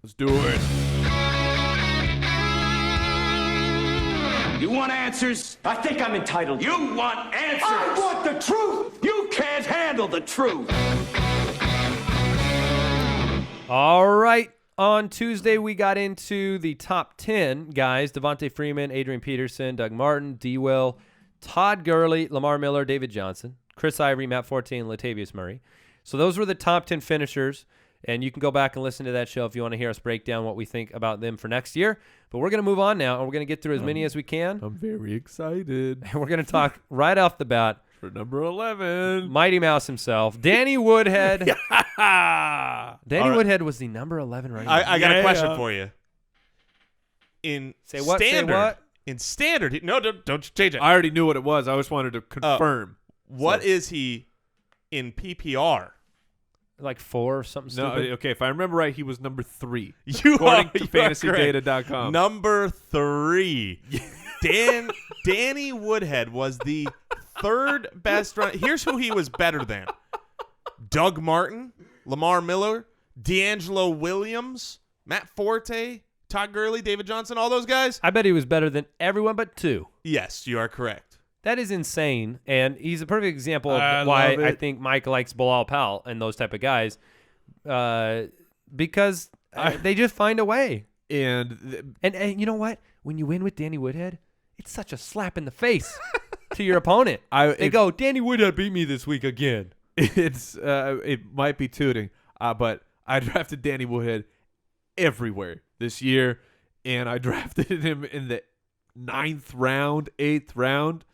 Let's do it. You want answers? I think I'm entitled. You want answers? I want the truth! You can't handle the truth. All right. On Tuesday, we got into the top 10 guys. Devontae Freeman, Adrian Peterson, Doug Martin, D. Will, Todd Gurley, Lamar Miller, David Johnson, Chris Ivory, Matt Forte, and Latavius Murray. So those were the top 10 finishers, and you can go back and listen to that show if you want to hear us break down what we think about them for next year. But we're going to move on now, and we're going to get through as many as we can. I'm very excited. And we're going to talk right off the bat. For number 11. Mighty Mouse himself, Danny Woodhead. Danny right. Woodhead was the number 11 running back. I got a question for you. In Say what? standard, Say what? In standard, no, don't change it. I already knew what it was. I just wanted to confirm. What is he in PPR? Like 4 or something No, stupid. okay, if I remember right, he was number 3. According to fantasydata.com. Number 3. Danny Woodhead was the third best run. Here's who he was better than. Doug Martin, Lamar Miller, D'Angelo Williams, Matt Forte, Todd Gurley, David Johnson, all those guys. I bet he was better than everyone but 2. Yes, you are correct. That is insane, and he's a perfect example of I why love it. I think Mike likes Bilal Powell and those type of guys, because they just find a way. And And you know what? When you win with Danny Woodhead, it's such a slap in the face to your opponent. They go, Danny Woodhead beat me this week again. it might be tooting, but I drafted Danny Woodhead everywhere this year, and I drafted him in the 9th round, 8th round.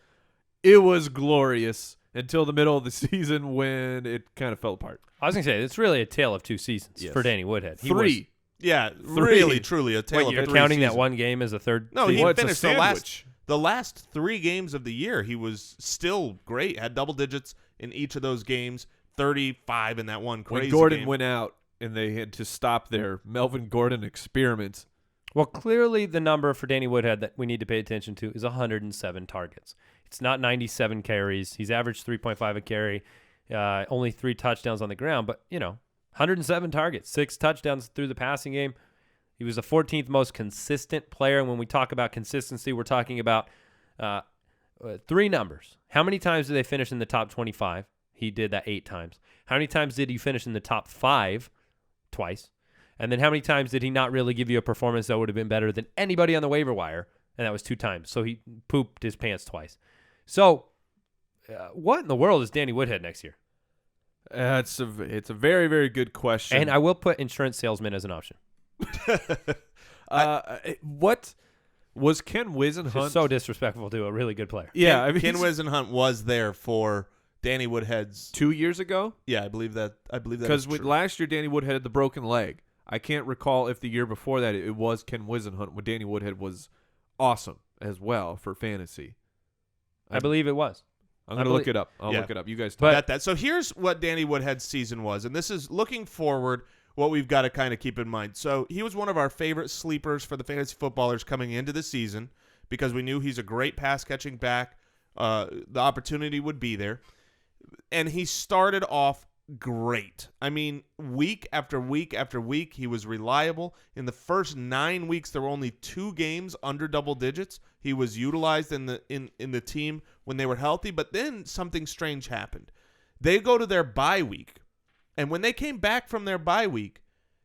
It was glorious until the middle of the season when it kind of fell apart. I was going to say, it's really a tale of 2 seasons for Danny Woodhead. He 3. Yeah, 3. really, truly a tale You're of 3 counting seasons. that one game as a third No, season? he Well, it's a finished sandwich. the last 3 games of the year. He was still great. Had double digits in each of those games. 35 in that one crazy When Gordon game. went out and they had to stop their Melvin Gordon experiments. Well, clearly the number for Danny Woodhead that we need to pay attention to is 107 targets. It's not 97 carries. He's averaged 3.5 a carry, only 3 touchdowns on the ground. But, 107 targets, 6 touchdowns through the passing game. He was the 14th most consistent player. And when we talk about consistency, we're talking about 3 numbers. How many times did they finish in the top 25? He did that 8 times. How many times did he finish in the top 5? Twice. And then how many times did he not really give you a performance that would have been better than anybody on the waiver wire? And that was 2 times. So he pooped his pants twice. So what in the world is Danny Woodhead next year? It's a very, very good question. And I will put insurance salesman as an option. What was Ken Wisenhunt? It's so disrespectful to a really good player. Yeah, I mean, Ken Wisenhunt was there for Danny Woodhead's 2 years ago. Yeah, I believe that Because last year Danny Woodhead had the broken leg. I can't recall if the year before that it was Ken Wisenhunt when Danny Woodhead was awesome as well for fantasy. I believe it was. I'm going to look it up. I'll look it up. You guys talk. That. So here's what Danny Woodhead's season was, and this is looking forward what we've got to kind of keep in mind. So he was one of our favorite sleepers for the fantasy footballers coming into the season because we knew he's a great pass-catching back. The opportunity would be there. And he started off great. I mean, week after week after week, he was reliable. In the first 9 weeks, there were only 2 games under double digits. He was utilized in the team when they were healthy, but then something strange happened. They go to their bye week, and when they came back from their bye week,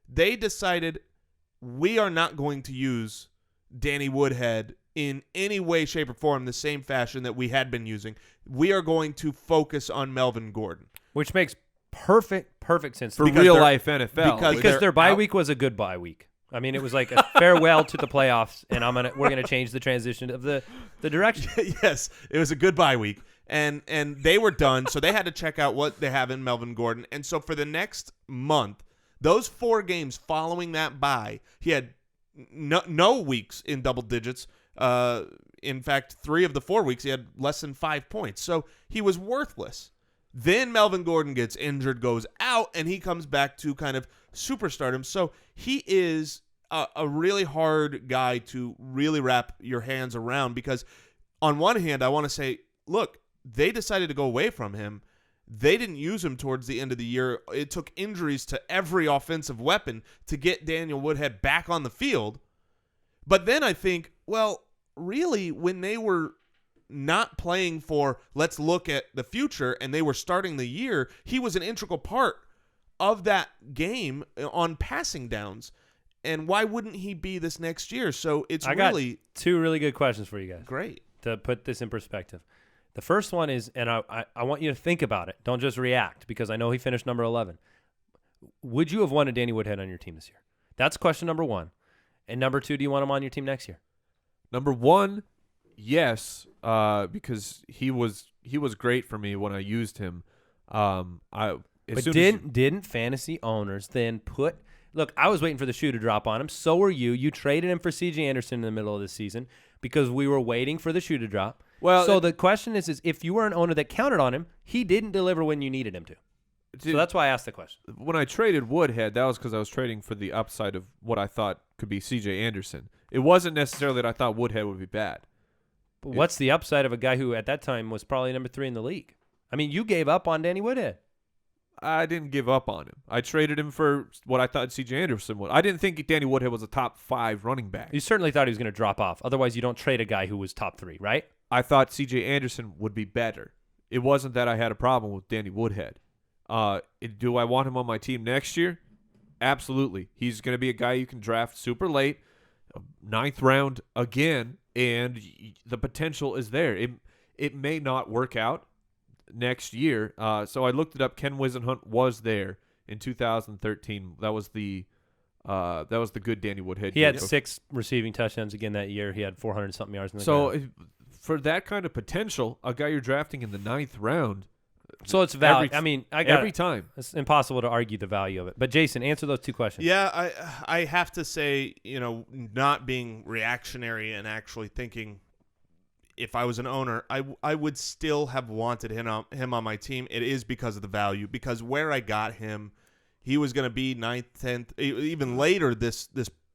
they decided we are not going to use Danny Woodhead in any way, shape, or form the same fashion that we had been using. We are going to focus on Melvin Gordon. Which makes perfect sense. For real-life NFL. Because their bye week was a good bye week. I mean, it was like a farewell to the playoffs, and we're gonna change the transition of the direction. Yes, it was a good bye week, and they were done, so they had to check out what they have in Melvin Gordon. And so for the next month, those 4 games following that bye, he had no weeks in double digits. In fact, 3 of the 4 weeks, he had less than 5 points. So he was worthless. Then Melvin Gordon gets injured, goes out, and he comes back to kind of superstardom. So he is a really hard guy to really wrap your hands around because on one hand, I want to say, look, they decided to go away from him. They didn't use him towards the end of the year. It took injuries to every offensive weapon to get Daniel Woodhead back on the field. But then I think, well, really, when they were not playing for let's look at the future and they were starting the year, he was an integral part of that game on passing downs. And why wouldn't he be this next year? So it's I got two really good questions for you guys. Great. To put this in perspective. The first one is, and I want you to think about it. Don't just react, because I know he finished number 11. Would you have wanted Danny Woodhead on your team this year? That's question number one. And number two, do you want him on your team next year? Number one, yes, because he was great for me when I used him. Didn't fantasy owners then put? Look, I was waiting for the shoe to drop on him. So were you. You traded him for C.J. Anderson in the middle of the season because we were waiting for the shoe to drop. Well, so the question is if you were an owner that counted on him, he didn't deliver when you needed him to. So that's why I asked the question. When I traded Woodhead, that was because I was trading for the upside of what I thought could be C.J. Anderson. It wasn't necessarily that I thought Woodhead would be bad. But what's the upside of a guy who at that time was probably number 3 in the league? I mean, you gave up on Danny Woodhead. I didn't give up on him. I traded him for what I thought C.J. Anderson would. I didn't think Danny Woodhead was a top 5 running back. You certainly thought he was going to drop off. Otherwise, you don't trade a guy who was top 3, right? I thought C.J. Anderson would be better. It wasn't that I had a problem with Danny Woodhead. Do I want him on my team next year? Absolutely. He's going to be a guy you can draft super late, 9th round again, and the potential is there. It may not work out next year. So I looked it up. Ken Wisenhunt was there in 2013. That was the good Danny Woodhead. He had 6 receiving touchdowns again that year. He had 400-something yards in the ground. For that kind of potential, a guy you're drafting in the 9th round. So it's valid. Every time. It's impossible to argue the value of it. But Jason, answer those 2 questions. Yeah, I have to say, not being reactionary and actually thinking, if I was an owner, I would still have wanted him on my team. It is because of the value, because where I got him, he was going to be 9th, 10th, even later this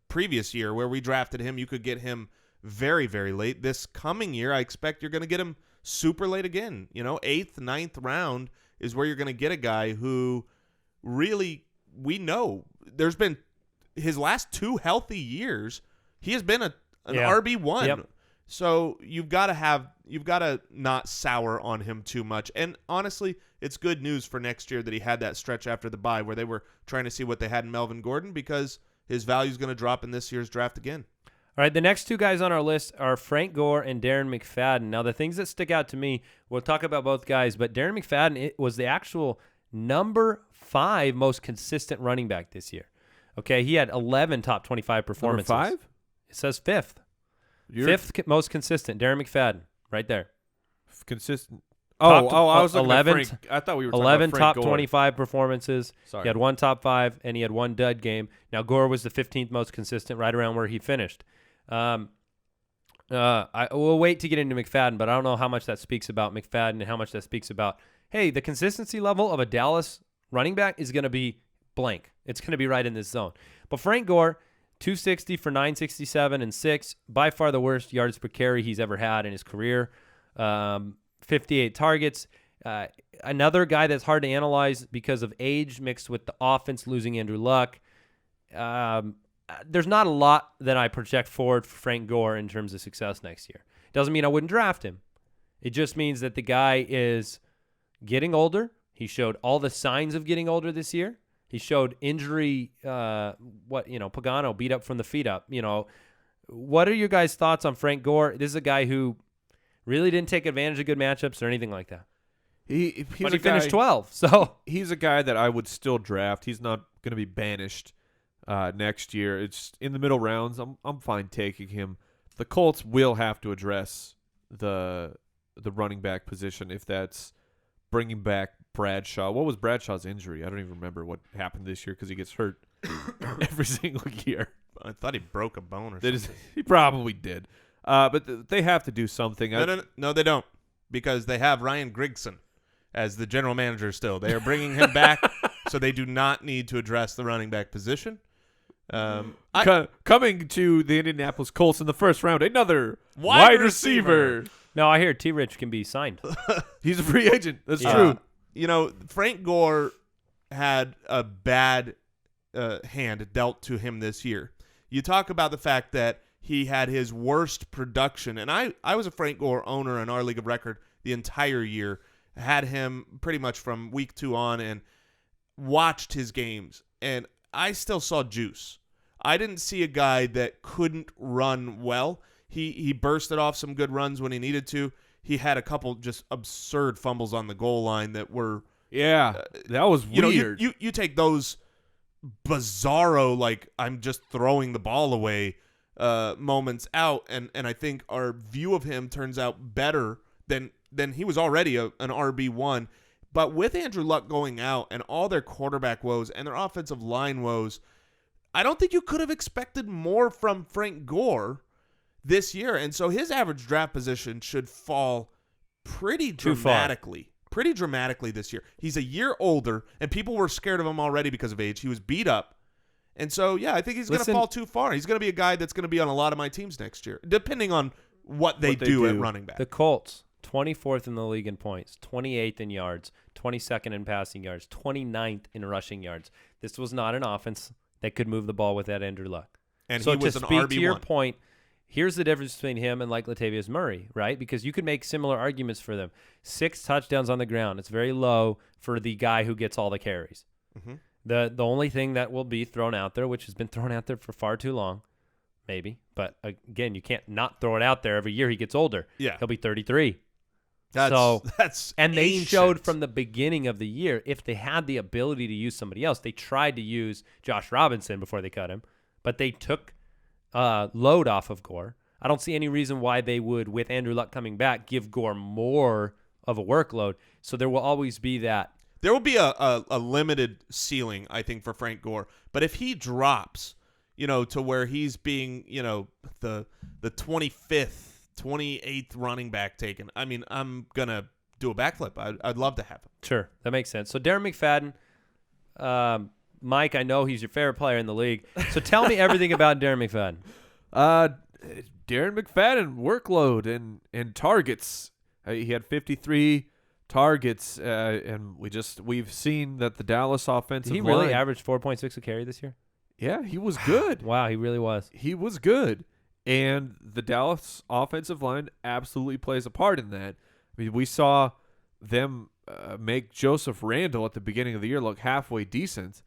previous year where we drafted him. You could get him very, very late. This coming year, I expect you're going to get him super late again. 8th, 9th round is where you're going to get a guy who really, we know there's been his last 2 healthy years, he has been an RB1. Yep. So you've got to not sour on him too much. And honestly, it's good news for next year that he had that stretch after the bye where they were trying to see what they had in Melvin Gordon, because his value is going to drop in this year's draft again. All right, the next 2 guys on our list are Frank Gore and Darren McFadden. Now, the things that stick out to me, we'll talk about both guys, but Darren McFadden was the actual number 5 most consistent running back this year. Okay, he had 11 top 25 performances. Number 5? It says 5th. 5th most consistent, Darren McFadden, right there. Consistent. I was looking 11, at Frank. I thought we were talking 11 about top Frank Gore. 25 performances. Sorry. He had 1 top 5, and he had 1 dud game. Now, Gore was the 15th most consistent, right around where he finished. We'll wait to get into McFadden, but I don't know how much that speaks about McFadden and how much that speaks about, hey, the consistency level of a Dallas running back is going to be blank. It's going to be right in this zone. But Frank Gore, 260 for 967 and 6, by far the worst yards per carry he's ever had in his career. 58 targets. Another guy that's hard to analyze because of age mixed with the offense losing Andrew Luck. There's not a lot that I project forward for Frank Gore in terms of success next year. Doesn't mean I wouldn't draft him. It just means that the guy is getting older. He showed all the signs of getting older this year. He showed injury, Pagano beat up from the feet up. What are your guys' thoughts on Frank Gore? This is a guy who really didn't take advantage of good matchups or anything like that. He finished 12. So he's a guy that I would still draft. He's not going to be banished next year. It's in the middle rounds. I'm fine taking him. The Colts will have to address the running back position if that's bringing back Bradshaw. What was Bradshaw's injury? I don't even remember what happened this year because he gets hurt every single year. I thought he broke a bone or something. He probably did. But they have to do something. No, they don't, because they have Ryan Grigson as the general manager still. They are bringing him back, so they do not need to address the running back position. Coming to the Indianapolis Colts in the first round, another wide receiver. No, I hear T. Rich can be signed. He's a free agent. That's true. Frank Gore had a bad hand dealt to him this year. You talk about the fact that he had his worst production, and I was a Frank Gore owner in our league of record the entire year, had him pretty much from week 2 on, and watched his games, and I still saw juice. I didn't see a guy that couldn't run well. He bursted off some good runs when he needed to. He had a couple just absurd fumbles on the goal line that were that was weird. You take those bizarro, like, I'm just throwing the ball away moments out, and I think our view of him turns out better than he was already an RB1. But with Andrew Luck going out and all their quarterback woes and their offensive line woes, I don't think you could have expected more from Frank Gore this year. And so his average draft position should fall pretty dramatically this year. He's a year older, and people were scared of him already because of age. He was beat up. And so, yeah, I think he's going to fall too far. He's going to be a guy that's going to be on a lot of my teams next year, depending on what they do at running back. The Colts, 24th in the league in points, 28th in yards, 22nd in passing yards, 29th in rushing yards. This was not an offense that could move the ball with that Andrew Luck. And so he was to an speak RB1. to your point, here's the difference between him and like Latavius Murray, right? Because you could make similar arguments for them. 6 touchdowns on the ground. It's very low for the guy who gets all the carries. Mm-hmm. The only thing that will be thrown out there, which has been thrown out there for far too long, maybe, but again, you can't not throw it out there. Every year he gets older. Yeah. He'll be 33. That's and they ancient. showed from the beginning of the year, if they had the ability to use somebody else, they tried to use Josh Robinson before they cut him, but they took load off of Gore. I don't see any reason why they would, with Andrew Luck coming back, give Gore more of a workload. So there will always be that. There will be a limited ceiling, I think, for Frank Gore. But if he drops, to where he's being, the 25th, 28th running back taken, I mean, I'm going to do a backflip. I'd love to have him. Sure, that makes sense. So Darren McFadden, Mike, I know he's your favorite player in the league. So tell me everything about Darren McFadden. Darren McFadden, workload and targets. He had 53 targets, and we've seen that the Dallas offensive Did he line, really average 4.6 a carry this year? Yeah, he was good. Wow, he really was. He was good. And the Dallas offensive line absolutely plays a part in that. I mean, we saw them make Joseph Randle at the beginning of the year look halfway decent.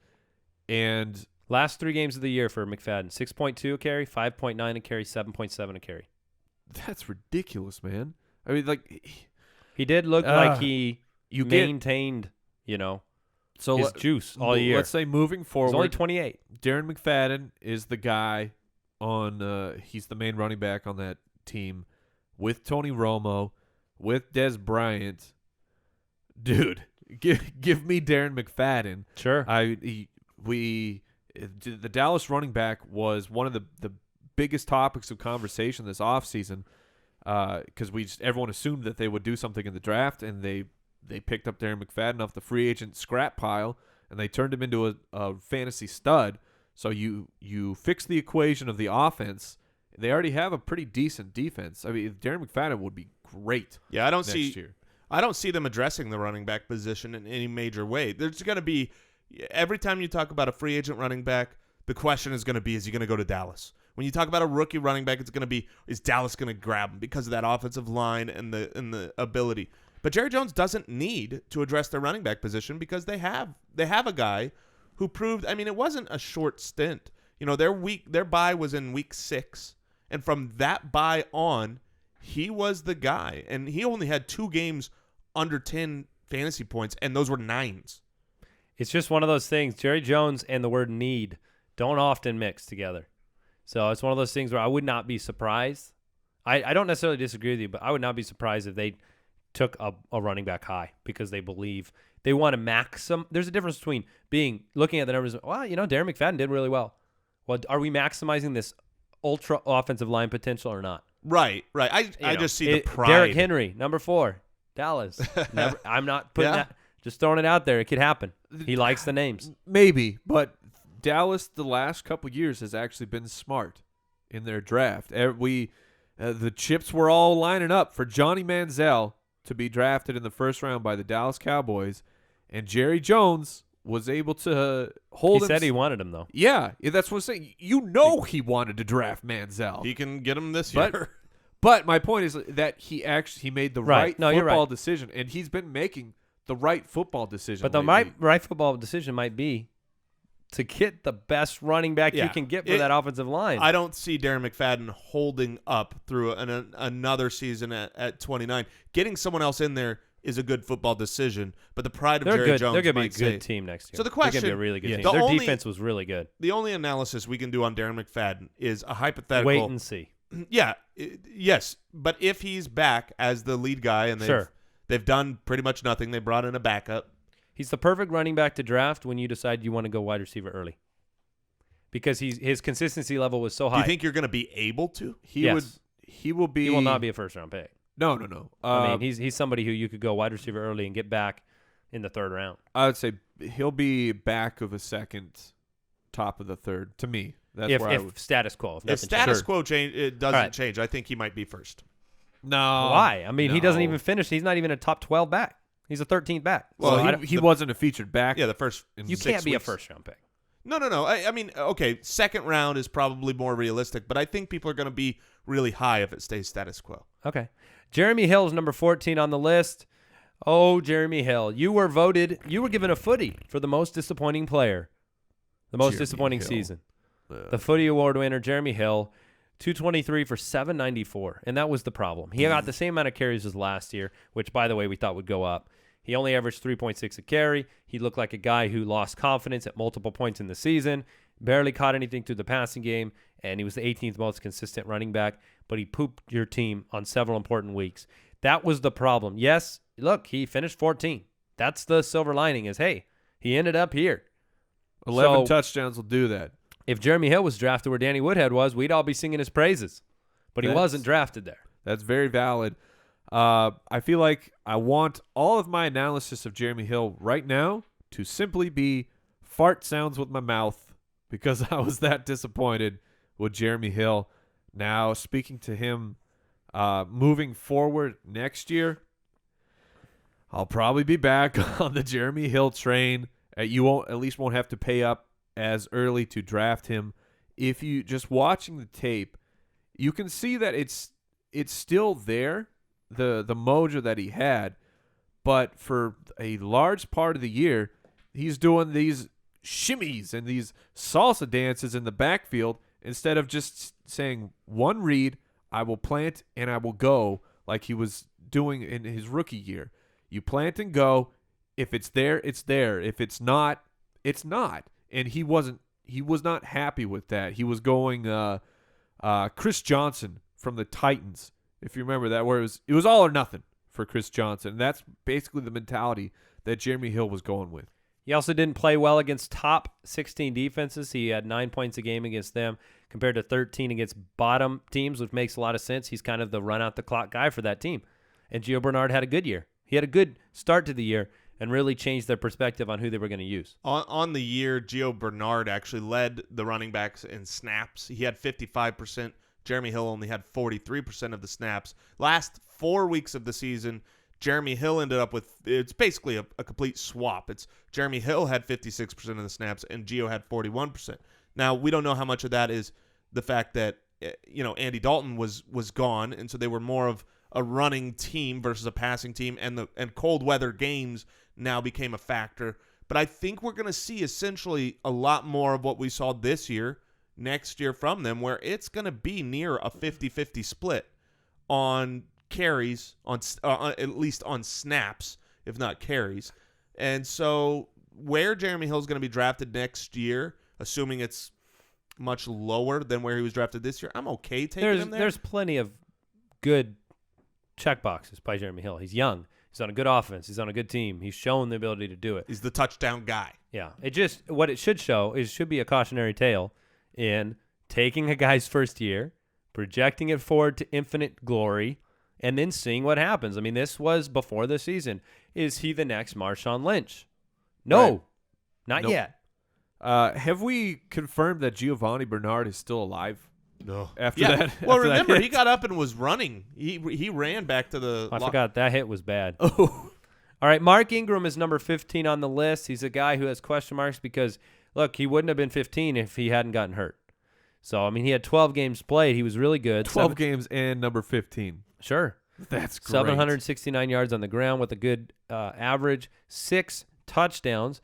And last 3 games of the year for McFadden, 6.2 a carry, 5.9 a carry, 7.7 a carry. That's ridiculous, man. I mean, like, he did look like he maintained, so his juice all year. Let's say moving forward, he's only 28. Darren McFadden is the guy on he's the main running back on that team with Tony Romo, with Des Bryant. Dude, give me Darren McFadden. Sure. The Dallas running back was one of the biggest topics of conversation this offseason, because everyone assumed that they would do something in the draft, and they picked up Darren McFadden off the free agent scrap pile, and they turned him into a fantasy stud. So you fix the equation of the offense. They already have a pretty decent defense. I mean, Darren McFadden would be great. Yeah, I don't next see them addressing the running back position in any major way. There's going to be, every time you talk about a free agent running back, the question is going to be, is he going to go to Dallas? When you talk about a rookie running back, it's going to be, is Dallas going to grab him because of that offensive line and the ability? But Jerry Jones doesn't need to address their running back position because they have a guy who proved, I mean, it wasn't a short stint. Their bye was in week 6, and from that bye on, he was the guy, and he only had 2 games under 10 fantasy points, and those were 9s. It's just one of those things. Jerry Jones and the word need don't often mix together. So it's one of those things where I would not be surprised. I don't necessarily disagree with you, but I would not be surprised if they took a running back high because they believe they want to maximum. There's a difference between looking at the numbers. Well, Darren McFadden did really well. Well, are we maximizing this ultra offensive line potential or not? Right. I just see the pride. Derrick Henry, number 4, Dallas. I'm not putting that. Just throwing it out there. It could happen. He likes the names. Maybe, but Dallas the last couple years has actually been smart in their draft. The chips were all lining up for Johnny Manziel to be drafted in the first round by the Dallas Cowboys, And Jerry Jones was able to hold him. He said he wanted him, though. Yeah, that's what I'm saying. He wanted to draft Manziel. He can get him this But- year. But my point is that he made the Right. right No, you're football right. decision, and he's been making the right football decision. But the lately. right football decision might be to get the best running back you Yeah. can get for that offensive line. I don't see Darren McFadden holding up through another season at 29. Getting someone else in there is a good football decision, but the pride of They're Jerry good. Jones They're going to be a might good say- team next year. So the they're going question- to be a really good yeah. team. The Their only- defense was really good. The only analysis we can do on Darren McFadden is a hypothetical. Wait and see. Yeah, yes, but if he's back as the lead guy and Sure. they've done pretty much nothing, they brought in a backup. He's the perfect running back to draft when you decide you want to go wide receiver early, because his consistency level was so high. Do you think you're going to be able to? he will be. he will not be a first round pick? No. I mean, he's somebody who you could go wide receiver early and get back in the third round. I would say he'll be back of a second, top of the third. To me, that's If where I would. status quo, if If nothing status changes. quo change, it doesn't All right. change. I think he might be first. No. Why? I mean, he doesn't No. even finish. He's not even a top 12 back. He's a 13th back. Well, So I don't- he wasn't a featured back. Yeah, the first. in you 6 can't be a weeks. first round pick. No. I mean, okay, second round is probably more realistic, but I think people are going to be really high if it stays status quo. Okay. Jeremy Hill's number 14 on the list. Oh, Jeremy Hill. You were given a footy for the most disappointing player. The most Jeremy disappointing Hill. season. The footy award winner, Jeremy Hill, 223 for 794. And that was the problem. He got the same amount of carries as last year, which, by the way, we thought would go up. He only averaged 3.6 a carry. He looked like a guy who lost confidence at multiple points in the season, barely caught anything through the passing game, and he was the 18th most consistent running back, but he pooped your team on several important weeks. That was the problem. Yes, look, he finished 14. That's the silver lining is, hey, he ended up here. 11 So- touchdowns will do that. If Jeremy Hill was drafted where Danny Woodhead was, we'd all be singing his praises. But he That's- wasn't drafted there. That's very valid. I feel like I want all of my analysis of Jeremy Hill right now to simply be fart sounds with my mouth because I was that disappointed with Jeremy Hill. Now, speaking to him moving forward next year, I'll probably be back on the Jeremy Hill train. You at least won't have to pay up as early to draft him. If you just watching the tape, you can see that it's still there, the mojo that he had, but for a large part of the year, he's doing these shimmies and these salsa dances in the backfield instead of just saying one read, I will plant and I will go, like he was doing in his rookie year. You plant and go. If it's there, it's there. If it's not, it's not. And he was not happy with that. He was going Chris Johnson from the Titans, if you remember that, where it was all or nothing for Chris Johnson. And that's basically the mentality that Jeremy Hill was going with. He also didn't play well against top 16 defenses. He had 9 points a game against them compared to 13 against bottom teams, which makes a lot of sense. He's kind of the run-out-the-clock guy for that team. And Gio Bernard had a good year. He had a good start to the year and really changed their perspective on who they were going to use. On the year, Gio Bernard actually led the running backs in snaps. He had 55%. Jeremy Hill only had 43% of the snaps. Last 4 weeks of the season, Jeremy Hill ended up with, it's basically a complete swap. It's Jeremy Hill had 56% of the snaps and Gio had 41%. Now, we don't know how much of that is the fact that, Andy Dalton was gone, and so they were more of a running team versus a passing team, and cold weather games now became a factor. But I think we're going to see essentially a lot more of what we saw this year, next year from them, where it's going to be near a 50-50 split on carries, on at least on snaps, if not carries. And so where Jeremy Hill is going to be drafted next year, assuming it's much lower than where he was drafted this year, I'm okay taking him there. There's plenty of good checkboxes by Jeremy Hill. He's young. He's on a good offense. He's on a good team. He's shown the ability to do it. He's the touchdown guy. Yeah. What it should show is should be a cautionary tale in taking a guy's first year, projecting it forward to infinite glory, and then seeing what happens. I mean, this was before the season. Is he the next Marshawn Lynch? No, Right. not Nope. yet. Have we confirmed that Giovani Bernard is still alive? No. After Yeah. that, Well, after that remember, hit? he got up and was running. He ran back to the. I forgot that hit was bad. Oh, All right, Mark Ingram is number 15 on the list. He's a guy who has question marks because, look, he wouldn't have been 15 if he hadn't gotten hurt. So, I mean, he had 12 games played. He was really good. 12 games and number 15. Sure. That's great. 769 yards on the ground with a good average, 6 touchdowns.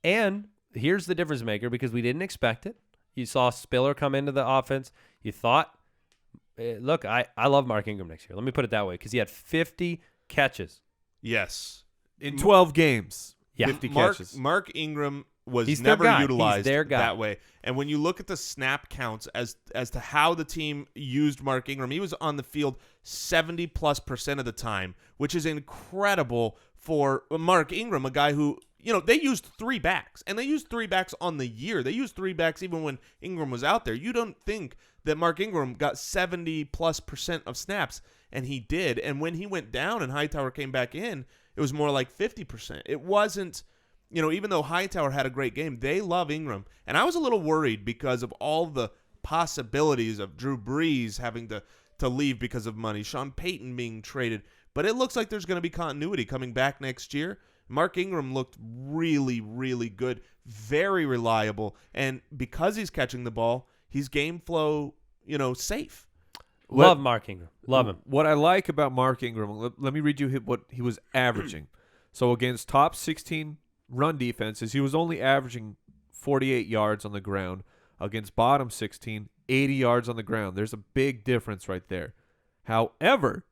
And here's the difference maker because we didn't expect it. You saw Spiller come into the offense. You thought, look, I love Mark Ingram next year. Let me put it that way because he had 50 catches. Yes. In 12 games. Yeah. 50 catches. Mark Ingram was He's their never guy. utilized He's their guy. that way. And when you look at the snap counts as to how the team used Mark Ingram, he was on the field 70+% of the time, which is incredible for Mark Ingram, a guy who, they used 3 backs, and they used 3 backs on the year. They used 3 backs even when Ingram was out there. You don't think that Mark Ingram got 70+% of snaps, and he did. And when he went down and Hightower came back in, it was more like 50%. It wasn't, even though Hightower had a great game, they love Ingram. And I was a little worried because of all the possibilities of Drew Brees having to leave because of money, Sean Payton being traded. But it looks like there's going to be continuity coming back next year. Mark Ingram looked really, really good, very reliable. And because he's catching the ball, he's game flow, safe. Love Mark Ingram. Love him. What I like about Mark Ingram, let me read you what he was averaging. So against top 16 run defenses, he was only averaging 48 yards on the ground. Against bottom 16, 80 yards on the ground. There's a big difference right there. However,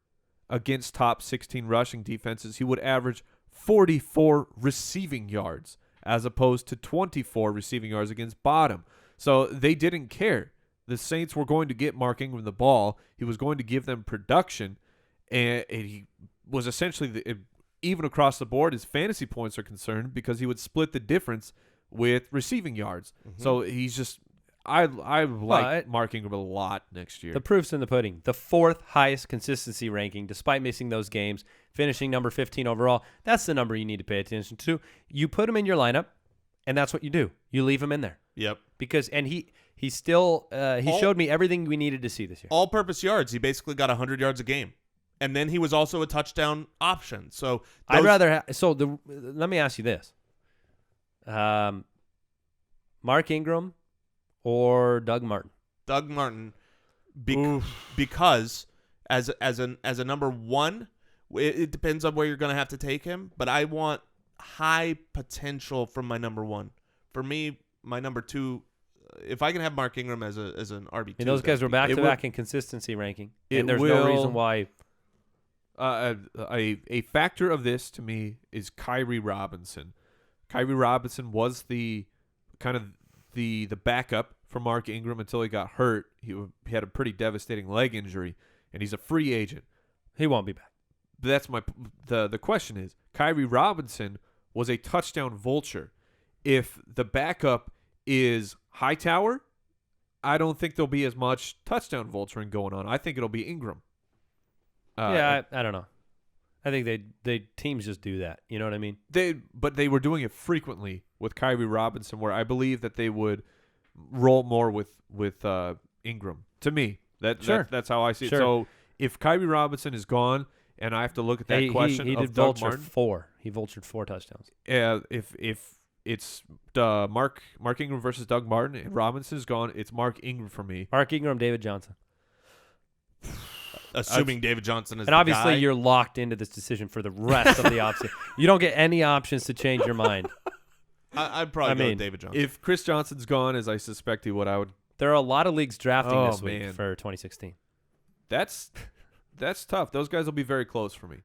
against top 16 rushing defenses, he would average 44 receiving yards as opposed to 24 receiving yards against bottom. So they didn't care. The Saints were going to get Mark Ingram the ball. He was going to give them production, and he was essentially, even across the board, his fantasy points are concerned because he would split the difference with receiving yards. Mm-hmm. So he's just, I like Mark Ingram a lot next year. The proof's in the pudding. The 4th highest consistency ranking, despite missing those games, finishing number 15 overall. That's the number you need to pay attention to. You put him in your lineup, and that's what you do. You leave him in there. Yep. Because he still he showed me everything we needed to see this year. All-purpose yards. He basically got 100 yards a game, and then he was also a touchdown option. So I'd rather. Let me ask you this: Mark Ingram or Doug Martin? Doug Martin, because as a number 1, it depends on where you're going to have to take him. But I want high potential from my number 1. For me, my number 2. If I can have Mark Ingram as an RB2, and those guys were back to back in consistency ranking, and there's no reason why. A factor of this to me is Khiry Robinson. Khiry Robinson was the kind of the backup for Mark Ingram until he got hurt. He had a pretty devastating leg injury, and he's a free agent. He won't be back. But that's the question is, Khiry Robinson was a touchdown vulture. If the backup is Hightower, I don't think there'll be as much touchdown vulturing going on. I think it'll be Ingram. I don't know. I think they teams just do that. You know what I mean? But they were doing it frequently with Khiry Robinson, where I believe that they would roll more with Ingram. To me, that's how I see it. So if Khiry Robinson is gone, and I have to look at that question he of did Doug vulture Martin, 4. He vultured 4 touchdowns. If it's Mark Ingram versus Doug Martin, and Robinson is gone, it's Mark Ingram for me. Mark Ingram, David Johnson. Assuming David Johnson is and obviously you're locked into this decision for the rest of the offseason. You don't get any options to change your mind. I'd probably go with David Johnson. If Chris Johnson's gone, as I suspect he would, I would. There are a lot of leagues drafting this week for 2016. That's tough. Those guys will be very close for me.